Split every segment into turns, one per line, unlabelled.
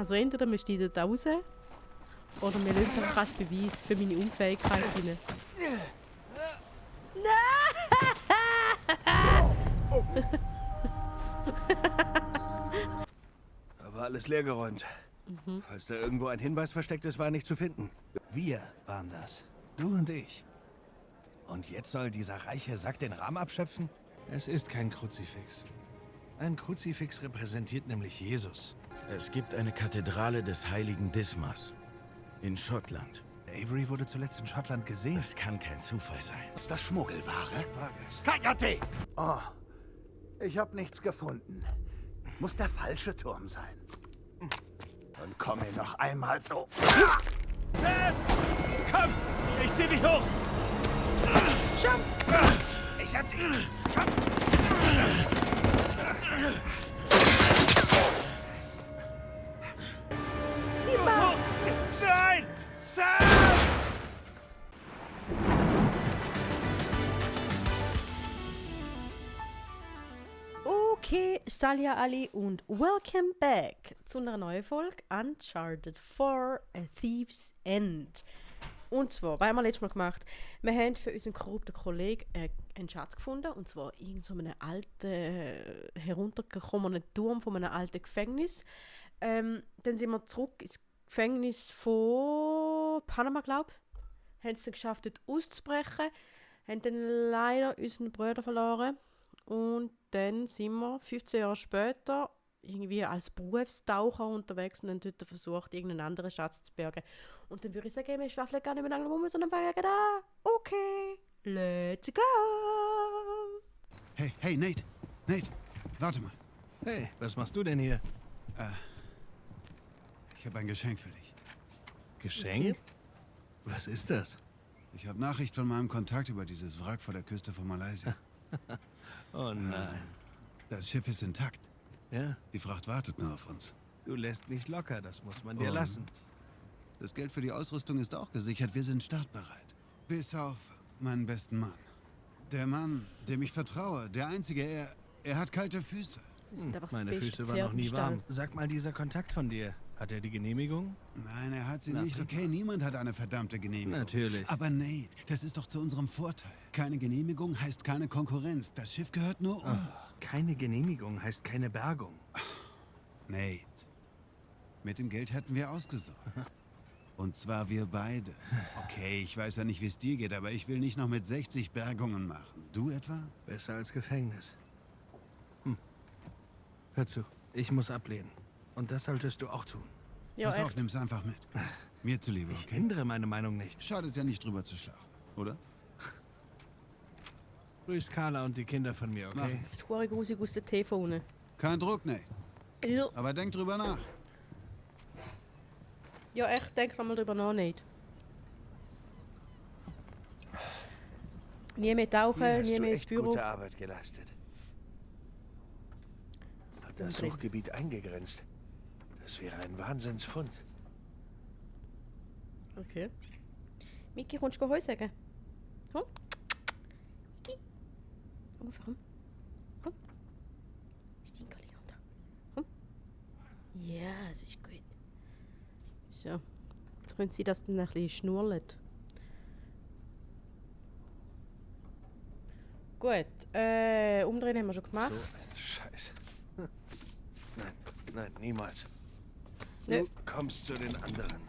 Also entweder wir steigen da raus oder wir lassen einfach als Beweis für meine Unfähigkeit rein.
Da war alles leergeräumt. Falls da irgendwo ein Hinweis versteckt ist, war er nicht zu finden. Wir waren das. Du und ich. Und jetzt soll dieser reiche Sack den Rahmen abschöpfen? Es ist kein Kruzifix. Ein Kruzifix repräsentiert nämlich Jesus.
Es gibt eine Kathedrale des heiligen Dismas in Schottland.
Avery wurde zuletzt in Schottland gesehen.
Das kann kein Zufall sein.
Ist das Schmuggelware?
Vargas.
Kajate! Oh, ich habe nichts gefunden. Muss der falsche Turm sein. Dann komm mir noch einmal so.
Sam! Komm! Ich zieh dich hoch! Ich hab dich! Komm! Los, hoch! Nein! Sam!
Okay, Salia Ali und welcome back zu einer neuen Folge Uncharted 4 A Thief's End. Und zwar, was haben wir letztes Mal gemacht? Wir haben für unseren korrupten Kollegen einen Schatz gefunden, und zwar in so einem alten, heruntergekommenen Turm von einem alten Gefängnis. Dann sind wir zurück ins Gefängnis von Panama, glaube ich. Haben es dann geschafft, dort auszubrechen. Haben dann leider unseren Bruder verloren. Und dann sind wir 15 Jahre später irgendwie als Berufstaucher unterwegs und haben dort versucht, irgendeinen anderen Schatz zu bergen. Und dann würde ich sagen, wir schwafeln gar nicht mehr lange rum, sondern fangen an. Okay, let's go!
Hey, Nate. Nate, warte mal.
Hey, was machst du denn hier?
Ich habe ein Geschenk für dich.
Geschenk? Was ist das?
Ich habe Nachricht von meinem Kontakt über dieses Wrack vor der Küste von Malaysia.
Oh nein.
Das Schiff ist intakt.
Ja,
Die Fracht wartet nur auf uns.
du lässt nicht locker, das muss man dir
Und?
lassen.
Das Geld für die Ausrüstung ist auch gesichert. Wir sind startbereit. Bis auf meinen besten Mann. Der Mann, dem ich vertraue. Der Einzige, er hat kalte Füße.
Das sind einfach das
Meine
beste
Füße waren
Pferd
noch
im
nie
Stall.
warm. Sag mal, dieser Kontakt von dir, hat er die Genehmigung?
Nein, er hat sie
Na,
nicht.
prima.
Okay, niemand hat eine verdammte Genehmigung.
Natürlich.
Aber Nate, das ist doch zu unserem Vorteil. Keine Genehmigung heißt keine Konkurrenz. Das Schiff gehört nur uns.
Keine Genehmigung heißt keine Bergung.
Nate, mit dem Geld hätten wir ausgesorgt. Und zwar wir beide. Okay, ich weiß ja nicht, wie es dir geht, aber ich will nicht noch mit 60 Bergungen machen. Du etwa?
Besser als Gefängnis. Hör zu, ich muss ablehnen. Und das solltest du auch tun.
Ja,
Pass auf,
echt.
nimm's einfach mit. Mir zuliebe,
Ich
okay?
ändere meine Meinung nicht.
Schadet ja nicht drüber zu schlafen, oder?
Grüß Carla und die Kinder von mir,
Mach
okay?
ich.
Das ist hure grusig aus der TV unten.
Kein Druck, Nate.
Ja,
Aber denk drüber nach.
ja, echt, denk noch mal drüber nach, nicht. Nie mehr tauchen,
Hier hast
nie
du
mehr ins
echt
Büro.
gute Arbeit geleistet. Hat das
Umdrehen.
Suchgebiet eingegrenzt. Das wäre ein Wahnsinnsfund.
Okay. Miki, kommst du Heu sagen? Komm. Miki. Komm, komm. Komm. Stinkerli runter. Komm. Ja, das ist gut. So. Jetzt können Sie das dann ein bisschen schnurrt. Gut. Umdrehen haben wir schon gemacht.
So ein Scheiß. Nein, nein, niemals.
Nö.
Du kommst zu den anderen.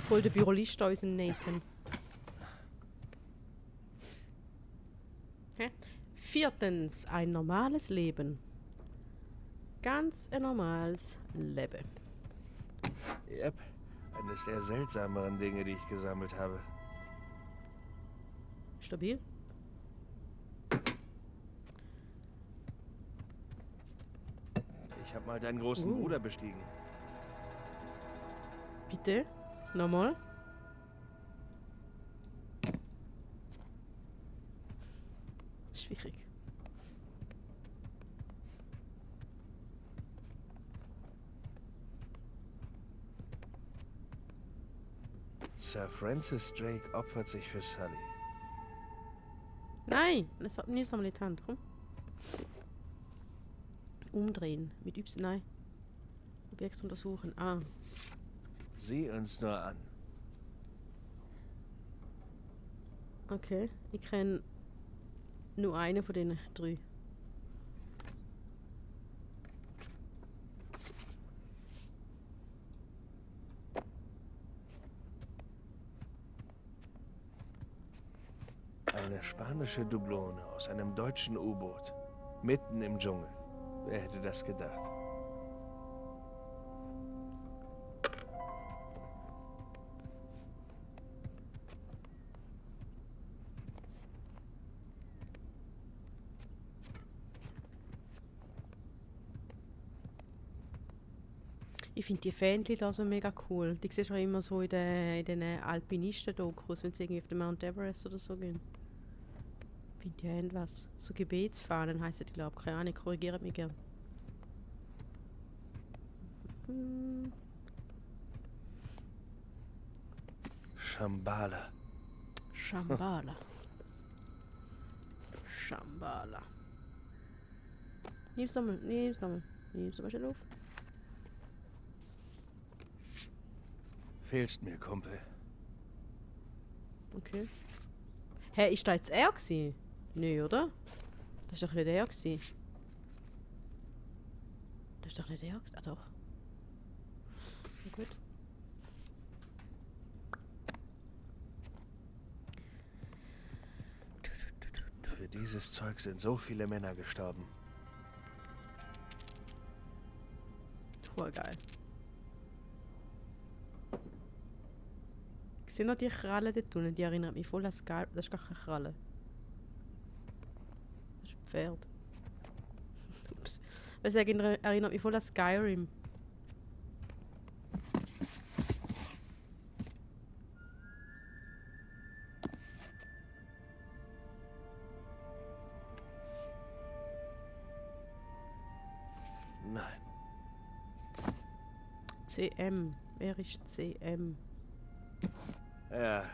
Voll der Bürolist, unser Nathan. Hä? Viertens, ein normales Leben. Ganz ein normales Leben.
Yep, eines der seltsameren Dinge, die ich gesammelt habe.
Stabil.
Ich habe mal deinen großen Bruder bestiegen.
Bitte? Nochmal? Schwierig.
Sir Francis Drake opfert sich für Sully.
Nein! Nimm's nochmal in die Hand, komm. Umdrehen. Mit Y. Nein. Objekt untersuchen. Ah.
Sieh uns nur an.
Okay. Ich kenne nur einen von den 3.
Eine spanische Doublone aus einem deutschen U-Boot. Mitten im Dschungel. Wer hätte das gedacht?
Ich finde die Fähnchen da so mega cool. Die siehst du auch immer so in den Alpinisten-Dokus, wenn sie irgendwie auf den Mount Everest oder so gehen. Ich finde, die haben was. So Gebetsfahnen heissen die, glaube ich. Keine Ahnung, korrigiert mich gern.
Shambhala.
Shambhala. Shambhala. Nimm's nochmal, nimm's nochmal. Nimm's nochmal schnell auf.
Fehlst mir, Kumpel.
Okay. Hä, ist da jetzt er gewesen? Nö, oder? Das ist doch nicht er gewesen. Das ist doch nicht er gewesen. Ah, doch. Na gut.
Für dieses Zeug sind so viele Männer gestorben.
Voll geil. Ich sehe noch die Kralle dort unten, die erinnert mich voll an Sky. Das ist gar keine Kralle. Das ist ein Pferd. Ups. Das erinnert mich voll an Skyrim.
Nein.
CM. Wer ist CM?
Ja.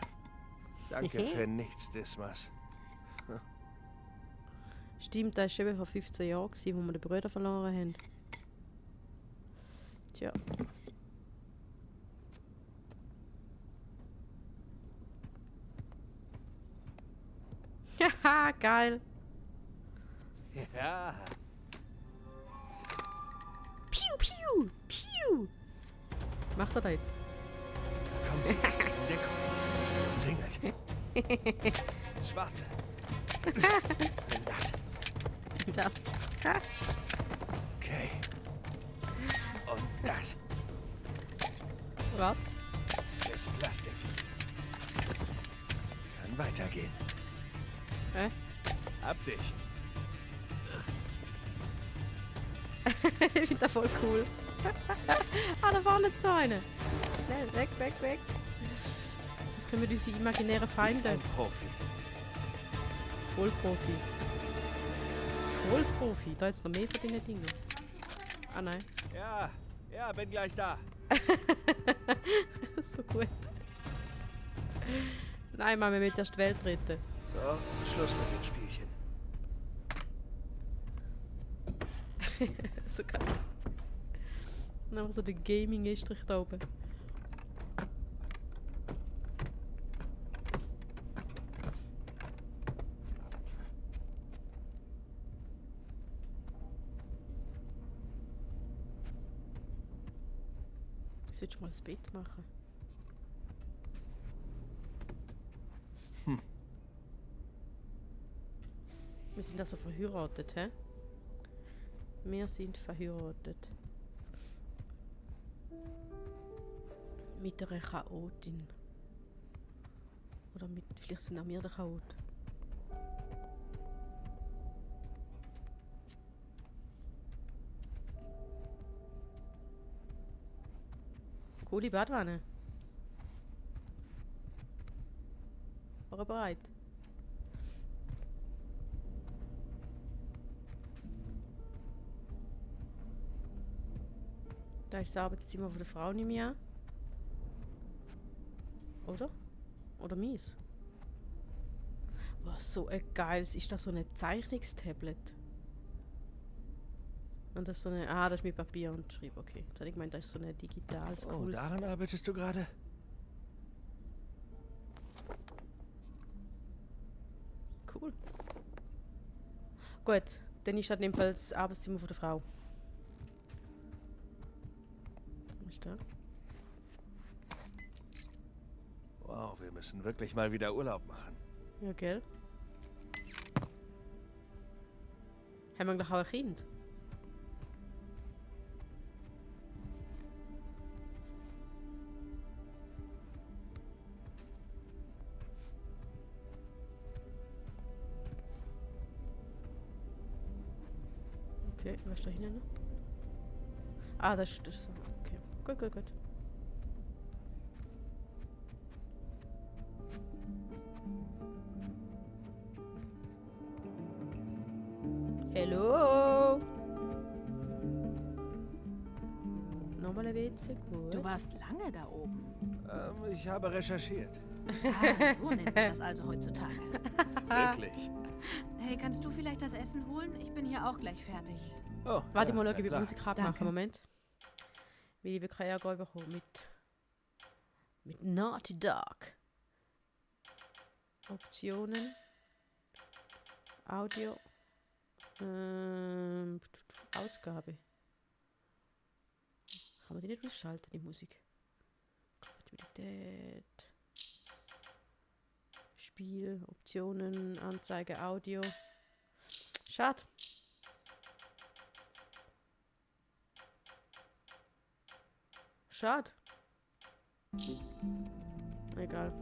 Danke für nichts, Dismas.
Stimmt, das war eben vor 15 Jahren, wo wir den Bruder verloren haben. Tja. Haha, geil.
Ja.
Piu, piu, piu. Macht er da jetzt?
Komm zu Deckung. Singelt. Das Schwarze. Nimm das.
Das.
Okay. Und das.
Was?
Das Plastik. Kann weitergehen.
Hä?
Hab dich.
Ich finde das voll cool. Ah, da war jetzt noch eine. Schnell, weg, weg, weg. Das können wir unsere imaginären Feinde.
Ein Profi.
Vollprofi. Vollprofi. Da ist noch mehr von diesen Dingen. Ah nein.
Ja, bin gleich da.
So gut. Nein, Mann, wir müssen erst die Welt retten.
So, Schluss mit den Spielchen.
So geil. Und einfach so der Gaming-Estrich da oben. Solltest du mal das Bett machen? Wir sind also verheiratet, hä? Wir sind verheiratet. Mit einer Chaotin. Oder mit, vielleicht sind auch wir der Chaot. Coole Badwanne. War er bereit? Da ist das Arbeitszimmer von der Frau nicht mehr. Oder? Oder mies? Was so ein geiles. Ist das so ein Zeichnungstablet? Und das ist so eine... Ah, das ist mit Papier und Schreib. Okay, jetzt habe ich gemeint, das ist so eine digitales,
Oh,
cooles...
daran arbeitest du gerade?
Cool. Gut, dann ist das in dem Fall das Arbeitszimmer von der Frau. Was ist da?
Wow, wir müssen wirklich mal wieder Urlaub machen.
Ja, gell? Haben wir gleich auch ein Kind? Okay, was ist da hinten noch? Ah, das ist so. Okay, gut, gut, gut. Hallo? Nochmal ein WC, gut.
Du warst lange da oben.
Ich habe recherchiert.
Ah, so nennt man das also heutzutage.
Wirklich?
Hey, kannst du vielleicht das Essen holen? Ich bin hier auch gleich fertig.
Oh,
Warte
ja,
mal,
ja,
schauen, wie die
klar.
Musik abmachen.
Danke.
Moment. Wie die wirklich Ärger bekommen mit Naughty Dog. Optionen. Audio. Ausgabe. Kann man die nicht ausschalten, die Musik? Kompatibilität. Spiel, Optionen, Anzeige, Audio. Schade. Schade. Egal.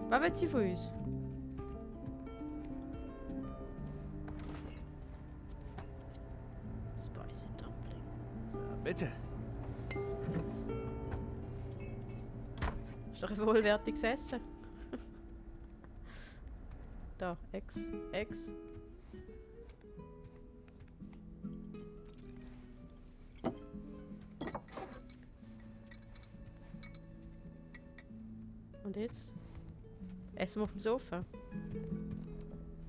Was will sie von uns? Spicy Dumpling.
Ja, bitte.
Ist doch ein vollwertiges Essen. Da, X. Und jetzt? Essen wir auf dem Sofa.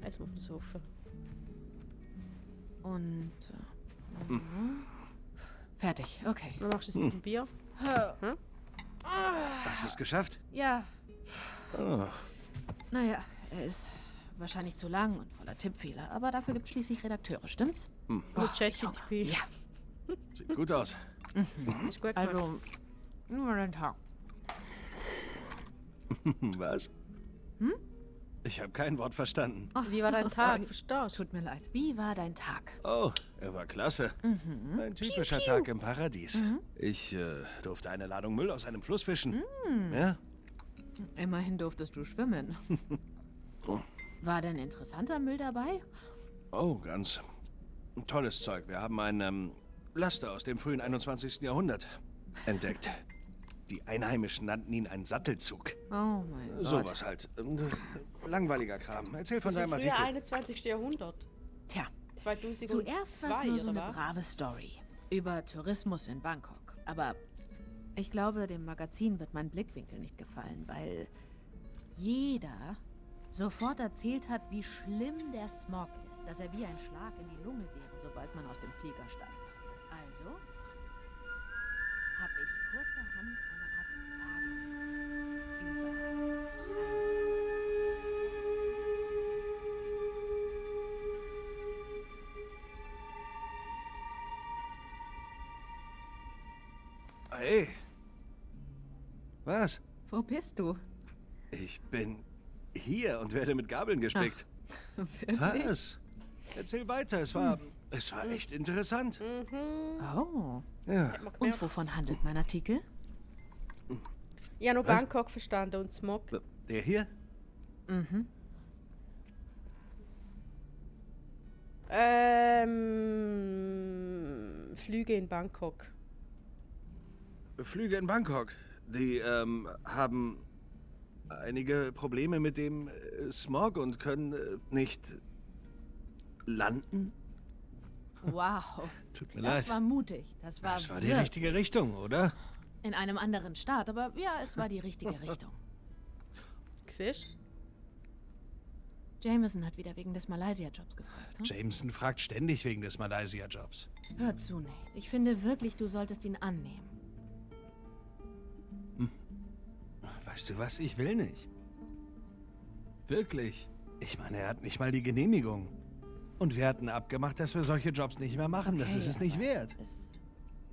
Essen wir auf dem Sofa.
Und... Fertig, okay.
Dann machst du es mit dem Bier.
Hast du es geschafft?
Ja,
Oh.
naja, er ist wahrscheinlich zu lang und voller Tippfehler. Aber dafür gibt es schließlich Redakteure, stimmt's?
Mit ChatGPT.
Ja,
Sieht gut aus.
Ist gut gemacht.
also... Nur den Tag.
Was? Ich habe kein Wort verstanden.
Wie war dein
Oh,
Tag?
sorry.
Verstehst du?
Tut mir leid. Wie war dein Tag?
Oh, er war klasse. Ein typischer Tag im Paradies. Ich durfte eine Ladung Müll aus einem Fluss fischen. Ja?
Immerhin durftest du schwimmen. War denn interessanter Müll dabei?
Oh, ganz tolles Zeug. Wir haben einen Laster aus dem frühen 21. Jahrhundert entdeckt. Die Einheimischen nannten ihn einen Sattelzug.
Oh mein Gott.
Sowas halt. Langweiliger Kram. Erzähl von
Das
deinem
ist früher
Artikel.
21. Jahrhundert.
Tja,
2002,
zuerst war es nur so
oder
eine
was?
brave Story über Tourismus in Bangkok. Aber ich glaube, dem Magazin wird mein Blickwinkel nicht gefallen, weil jeder sofort erzählt hat, wie schlimm der Smog ist, dass er wie ein Schlag in die Lunge wäre, sobald man aus dem Flieger steigt. Also habe ich kurzerhand eine Art Lagerlied über
Hey. Was?
Wo bist du?
Ich bin hier und werde mit Gabeln gespickt.
Wirklich?
Was? Erzähl weiter. Es war echt interessant.
Oh.
Ja.
Und wovon handelt mein Artikel?
Ich habe nur
Was?
Bangkok verstanden und Smog.
Der hier?
Flüge in Bangkok.
Flüge in Bangkok. Die haben einige Probleme mit dem Smog und können nicht landen.
Wow.
Tut mir
Das
leid.
war mutig. Das war
Das war die
wirklich
richtige Richtung, oder?
in einem anderen Staat, aber ja, es war die richtige Richtung.
Siehst
Jameson hat wieder wegen des Malaysia-Jobs gefragt. Hm?
Jameson fragt ständig wegen des Malaysia-Jobs.
Hör zu, Nate. Ich finde wirklich, du solltest ihn annehmen.
Weißt du was? Ich will nicht. Wirklich. Ich meine, er hat nicht mal die Genehmigung. Und wir hatten abgemacht, dass wir solche Jobs nicht mehr machen. Das
Okay,
ist es nicht
aber
wert.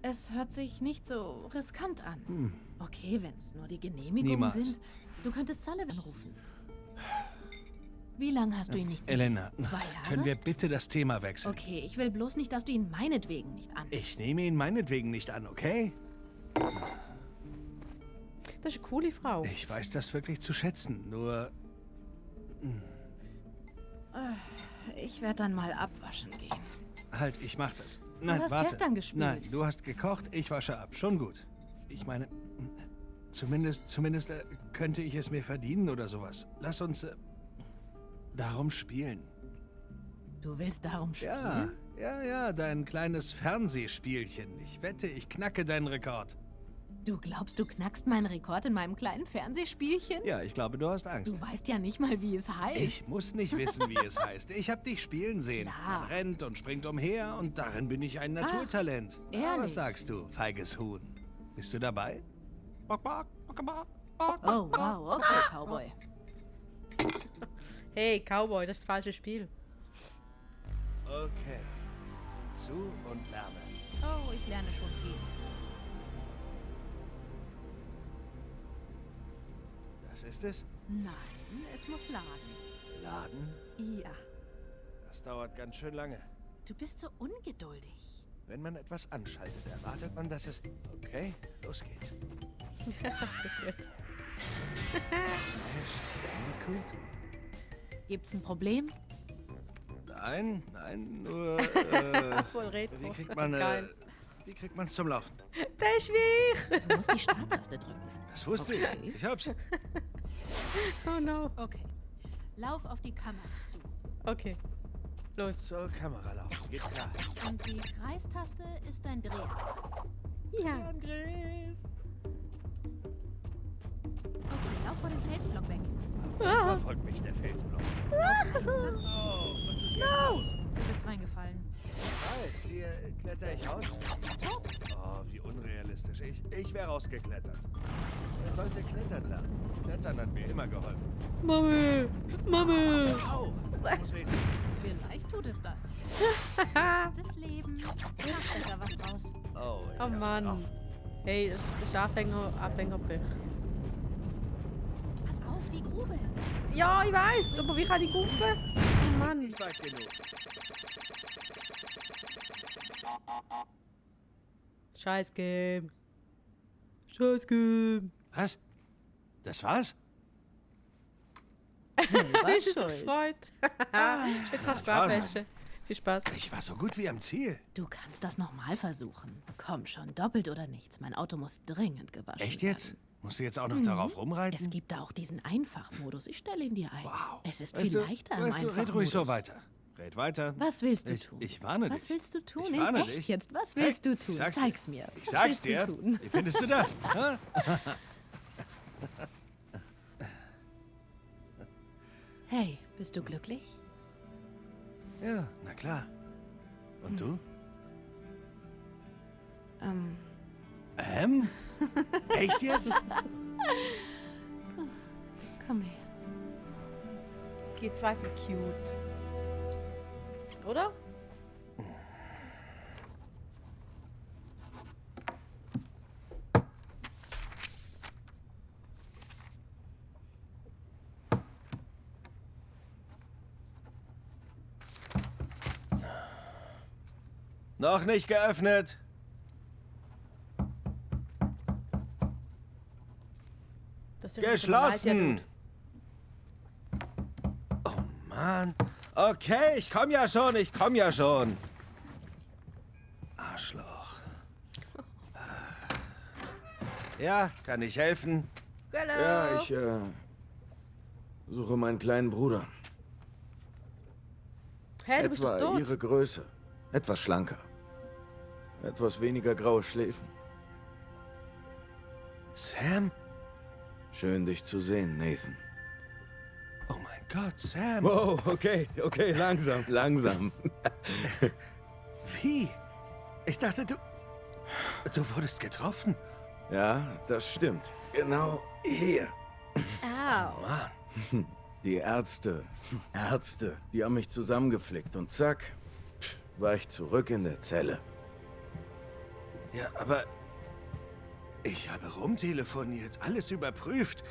Es hört sich nicht so riskant an. Okay, wenn es nur die Genehmigungen
Niemals.
sind. Du könntest Sullivan rufen. Wie lange hast du ihn nicht gesehen?
Elena,
2 Jahre?
können wir bitte das Thema wechseln?
Okay, ich will bloß nicht, dass du ihn meinetwegen nicht annimmst.
Ich nehme ihn meinetwegen nicht an, okay?
Das ist eine coole Frau.
Ich weiß das wirklich zu schätzen, nur...
Ich werde dann mal abwaschen gehen.
Halt, ich mach das. Nein,
hast
warte.
gestern gespielt.
Nein, du hast gekocht, ich wasche ab. Schon gut. Ich meine, zumindest könnte ich es mir verdienen oder sowas. Lass uns darum spielen.
Du willst darum spielen?
Ja, dein kleines Fernsehspielchen. Ich wette, ich knacke deinen Rekord.
Du glaubst, du knackst meinen Rekord in meinem kleinen Fernsehspielchen?
Ja, ich glaube, du hast Angst.
Du weißt ja nicht mal, wie es heißt.
Ich muss nicht wissen, wie es heißt. Ich habe dich spielen sehen.
Klar.
Man rennt und springt umher und darin bin ich ein Naturtalent.
ehrlich?
Was sagst du, feiges Huhn? Bist du dabei?
Oh, wow, okay, Cowboy.
Hey, Cowboy, das ist das falsche Spiel.
Okay. Sieh zu und lerne.
Oh, ich lerne schon viel.
Das ist es?
Nein, es muss laden.
Laden?
Ja.
Das dauert ganz schön lange.
Du bist so ungeduldig.
Wenn man etwas anschaltet, erwartet man, dass es... Okay, los geht's.
So gut.
Crash Bandicoot?
Gibt's ein Problem?
Nein, nur...
Voll retro.
Wie kriegt man's zum Laufen?
Der ist wie
Du musst die Starttaste drücken.
Das wusste
Okay.
ich. Ich hab's.
ich. Oh no.
Okay. Lauf auf die Kamera zu.
Okay. Los.
Zur Kamera laufen. Geht klar.
Und die Kreistaste ist dein Drehangriff.
Ja.
Angriff!
Okay, lauf vor dem Felsblock weg.
Verfolgt mich der Felsblock. Oh, was ist jetzt los?
Du bist reingefallen.
Ich weiß, wie kletter ich raus? Oh, wie unrealistisch. Ich wäre rausgeklettert. Er sollte klettern lernen. Klettern hat mir immer geholfen.
Mami. Mami.
Au, das muss wehtun.
Vielleicht tut es das. Letztes Leben. Mach besser was draus.
Oh, ich
Oh
hab's
Mann.
drauf.
Hey, das ist Anfängerpech.
Pass auf, die Grube.
Ja, ich weiß, aber wie kann ich gucken? Oh Mann.
Nicht weit genug.
Scheiß Game. Scheiß Game.
Was? Das war's?
Wie sie sich gefreut. Jetzt hast du Abwäsche. Viel Spaß.
Ich war so gut wie am Ziel.
Du kannst das nochmal versuchen. Komm schon, doppelt oder nichts. Mein Auto muss dringend gewaschen
Echt jetzt?
werden.
Musst du jetzt auch noch darauf rumreiten?
Es gibt da auch diesen Einfachmodus. Ich stelle ihn dir ein.
Wow.
Es ist
Weißt
viel
du,
leichter im
weißt du, red ruhig
Einfachmodus.
so weiter. Red weiter.
Was willst du
Ich-
tun?
ich warne
Was
dich.
willst du tun?
Ich
In
warne
echt
dich.
jetzt? Was willst du tun?
Ich sag's dir.
Zeig's mir.
Ich
Was
sag's
willst
dir.
Du tun?
Wie findest du das? Hä?
Hey, bist du glücklich?
Ja, na klar. Und du? Echt jetzt?
Komm her.
Die zwei sind cute. Oder?
Noch nicht geöffnet.
Das sind
Geschlossen. Oh Mann. Okay, ich komm ja schon. Arschloch. Ja, kann ich helfen?
Ja, ich suche meinen kleinen Bruder.
Hä, du bist doch
Etwa
tot.
ihre Größe. Etwas schlanker. Etwas weniger graue Schläfen.
Sam?
Schön, dich zu sehen, Nathan.
Oh mein Gott, Sam.
Wow, okay, langsam, langsam.
Wie? Ich dachte, du wurdest getroffen.
Ja, das stimmt. Genau hier.
Au.
Mann.
Die Ärzte, die haben mich zusammengeflickt und zack, war ich zurück in der Zelle.
Ja, aber ich habe rumtelefoniert, alles überprüft.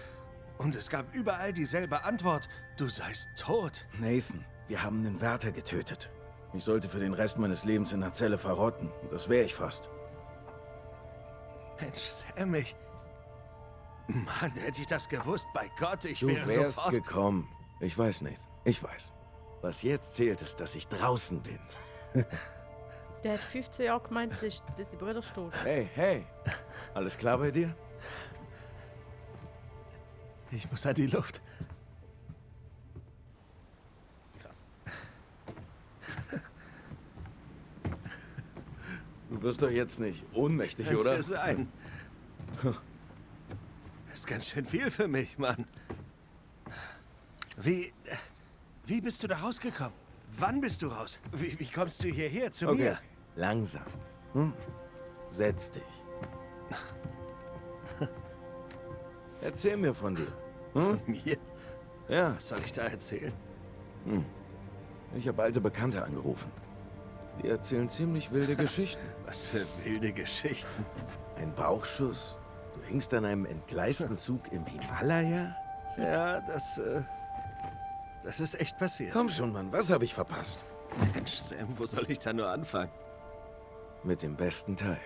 Und es gab überall dieselbe Antwort. Du seist tot.
Nathan, wir haben den Wärter getötet. Ich sollte für den Rest meines Lebens in der Zelle verrotten. Und das wäre ich fast.
Mensch, Sam, Mann, hätte ich das gewusst, bei Gott, ich
Du
wäre
wärst
sofort...
gekommen. Ich weiß, Nathan, ich weiß. Was jetzt zählt, ist, dass ich draußen bin.
Der hat 15 Jahre gemeint, dass die Brüder tot.
Hey, alles klar bei dir?
Ich muss an die Luft.
Krass.
Du wirst doch jetzt nicht ohnmächtig, oder?
Könnte sein. Das ist ganz schön viel für mich, Mann. Wie bist du da rausgekommen? Wann bist du raus? Wie kommst du hierher zu
Okay,
mir?
langsam. Setz dich. Erzähl mir von dir.
Von mir?
Ja,
Was soll ich da erzählen?
ich habe alte Bekannte angerufen. Die erzählen ziemlich wilde Geschichten.
Was für wilde Geschichten.
Ein Bauchschuss? Du hingst an einem entgleisten Zug im Himalaya?
Ja, das ist echt passiert.
Komm schon, Mann, was habe ich verpasst?
Mensch, Sam, wo soll ich da nur anfangen?
Mit dem besten Teil.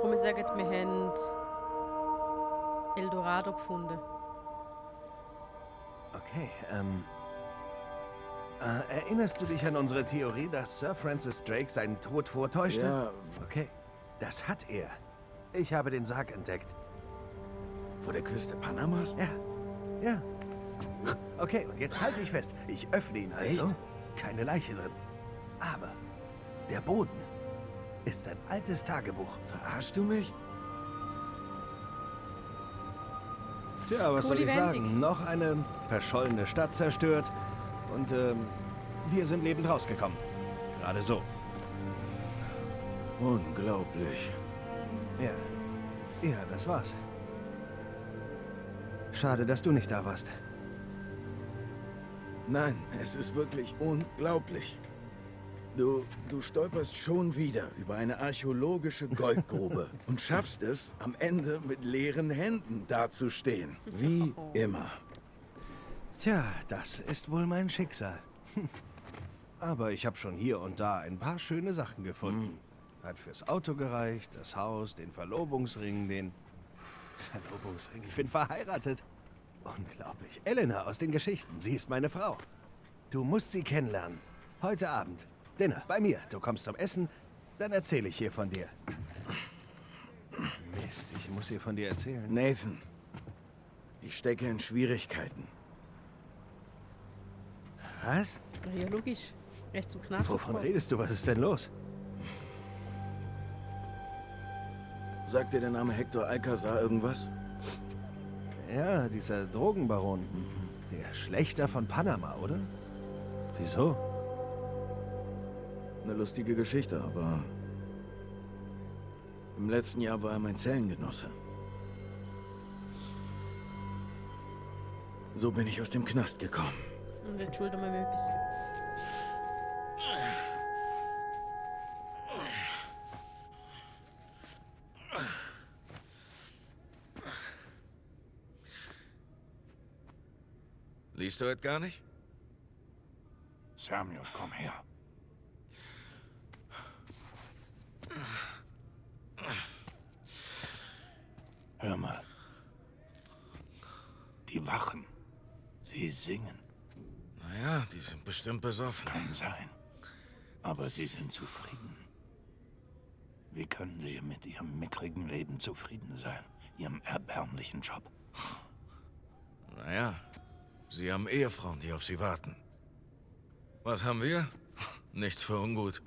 Komm, sagen, wir haben Eldorado gefunden.
Okay, erinnerst du dich an unsere Theorie, dass Sir Francis Drake seinen Tod vortäuschte?
Ja.
Okay, das hat er. Ich habe den Sarg entdeckt.
Vor der Küste Panamas?
Ja. Okay, und jetzt halte ich fest. Ich öffne ihn also.
Echt?
Keine Leiche drin. Aber der Boden ist sein altes Tagebuch.
Verarschst du mich?
Tja, was soll
Coole
ich
Wendung.
sagen? Noch eine verschollene Stadt zerstört. Und wir sind lebend rausgekommen. Gerade so.
Unglaublich.
Ja, das war's. Schade, dass du nicht da warst.
Nein, es ist wirklich unglaublich. Du stolperst schon wieder über eine archäologische Goldgrube und schaffst es, am Ende mit leeren Händen dazustehen. Wie immer.
Tja, das ist wohl mein Schicksal. Aber ich habe schon hier und da ein paar schöne Sachen gefunden. Hat fürs Auto gereicht, das Haus, den Verlobungsring, Ich bin verheiratet. Unglaublich. Elena aus den Geschichten. Sie ist meine Frau. Du musst sie kennenlernen. Heute Abend. Dinner bei mir. Du kommst zum Essen, dann erzähle ich hier von dir. Mist, ich muss ihr von dir erzählen.
Nathan, ich stecke in Schwierigkeiten.
Was?
Ja, logisch. Recht zum Knast.
Wovon redest du? Was ist denn los?
Sagt dir der Name Hector Alcazar irgendwas?
Ja, dieser Drogenbaron. Der Schlächter von Panama, oder? Wieso?
Eine lustige Geschichte, aber im letzten Jahr war er mein Zellengenosse. So bin ich aus dem Knast gekommen.
Und jetzt schulden wir mir etwas.
Liest du heute gar nicht?
Samuel, komm her. Hör mal. Die Wachen. Sie singen.
Naja, die sind bestimmt besoffen.
Kann sein. Aber sie sind zufrieden. Wie können sie mit ihrem mickrigen Leben zufrieden sein? Ihrem erbärmlichen Job?
Naja, sie haben Ehefrauen, die auf sie warten. Was haben wir? Nichts für ungut.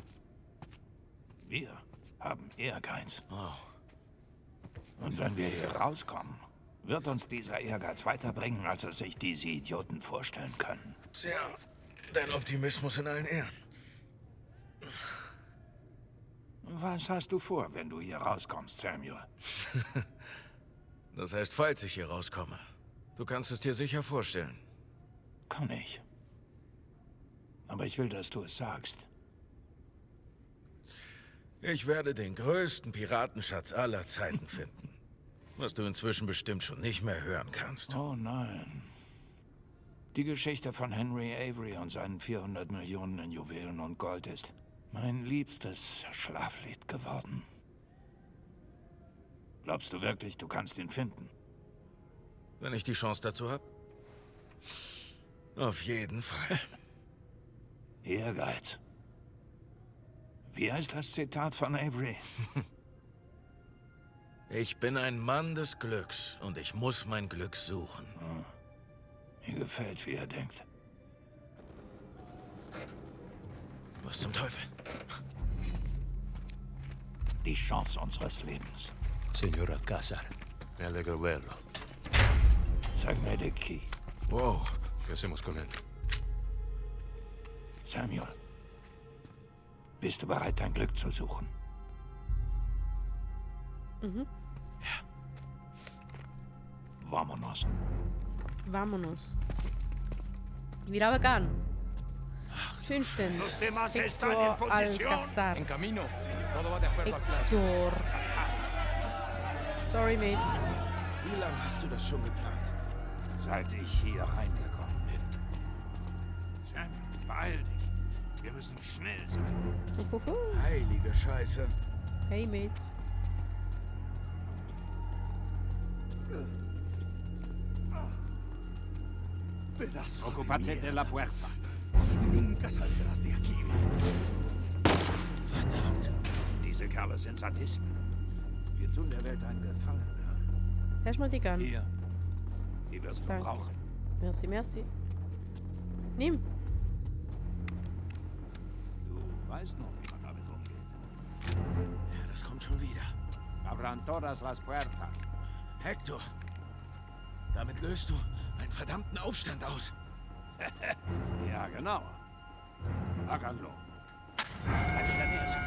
Wir haben Ehrgeiz.
Oh.
Und wenn wir hier rauskommen,
Wird uns dieser Ehrgeiz weiterbringen, als es sich diese Idioten vorstellen können?
Tja, dein Optimismus in allen Ehren.
Was hast du vor, wenn du hier rauskommst, Samuel?
Das heißt, falls ich hier rauskomme. Du kannst es dir sicher vorstellen.
Kann ich. Aber ich will, dass du es sagst.
Ich werde den größten Piratenschatz aller Zeiten finden. Was du inzwischen bestimmt schon nicht mehr hören kannst.
Oh nein. Die Geschichte von Henry Avery und seinen 400 Millionen in Juwelen und Gold ist mein liebstes Schlaflied geworden. Glaubst du wirklich, du kannst ihn finden?
Wenn ich die Chance dazu habe? Auf jeden Fall.
Ehrgeiz. Wie heißt das Zitat von Avery?
Ich bin ein Mann des Glücks und ich muss mein Glück suchen.
Mir gefällt, wie er denkt.
Was zum Teufel?
Die Chance unseres Lebens.
Señor Alcázar, me alegro verlo.
Sag mir de Key.
Wow.
¿Qué hacemos con él?
Samuel, bist du bereit, dein Glück zu suchen? Ja. Vámonos.
Vámonos. Wieder vegan. Fünftens. Hector Alcázar. Hector. Sorry, Mates.
Wie lange hast du das schon geplant?
Seit ich hier reingekommen bin. Samuel, beeil dich. Wir müssen schnell sein.
Huhuhu.
Heilige Scheiße.
Hey, Mates.
Ocupate de la puerta.
Nunca saldrás de aquí.
Verdammt.
Diese Kerle sind Sadisten. Wir tun der Welt einen Gefallen.
Lass mal die Gun.
Hier. Die wirst du
Danke.
brauchen.
Merci, merci. Nimm.
Du weißt noch, wie man damit umgeht.
Ja, das kommt schon wieder.
Abran todas las puertas.
Hector, damit löst du einen verdammten Aufstand aus.
Ja, genau. Háganlo. Bleib in der Nähe sein.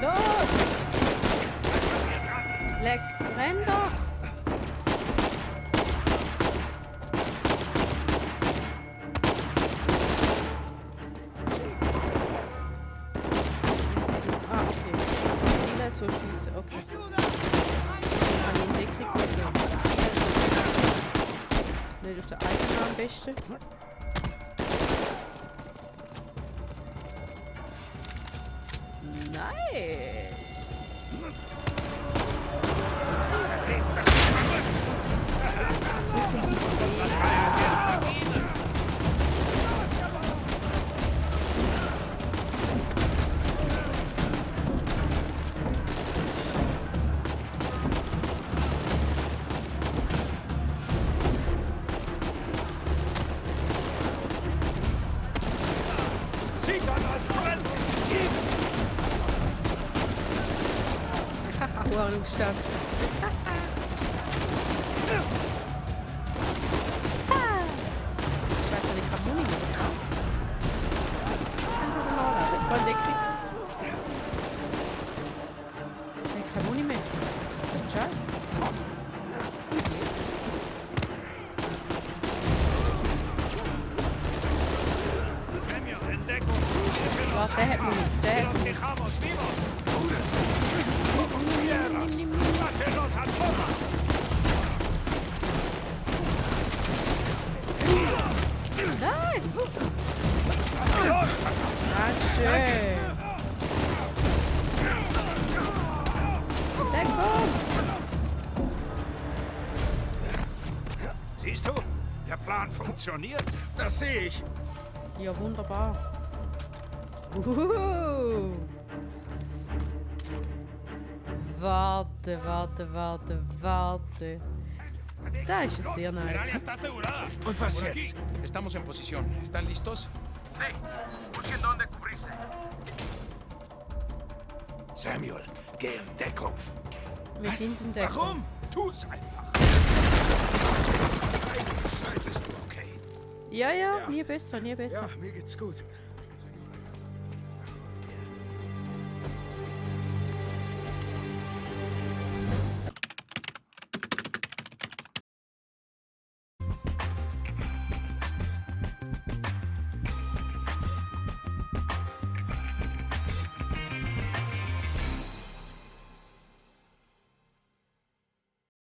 Los! Leck, renn doch! Ah, okay. Ziele, so schieße, okay. An den Weg kriegt man so. Nicht auf der eigenen am besten. Hoher Aufstand. Ich weiß ja nicht, Harmonie mit das auch. Einfach der kriegt. Der Harmonie mit. Scheiß. Warte, der hat Muni. Der hat Muni. Nein! Dankeschön! Leck um!
Siehst du? Der Plan funktioniert.
Das sehe ich.
Ja, wunderbar. Warte. Da ist es sehr nice.
Und was jetzt?
Estamos en posición. ¿Están listos?
Sí, busquen dónde cubrirse.
Samuel, geh in Deckung.
Wir sind in der.
Warum? Tu's einfach. Scheiße, bist du okay?
Ja, nie besser, nie besser.
Ja, mir geht's gut.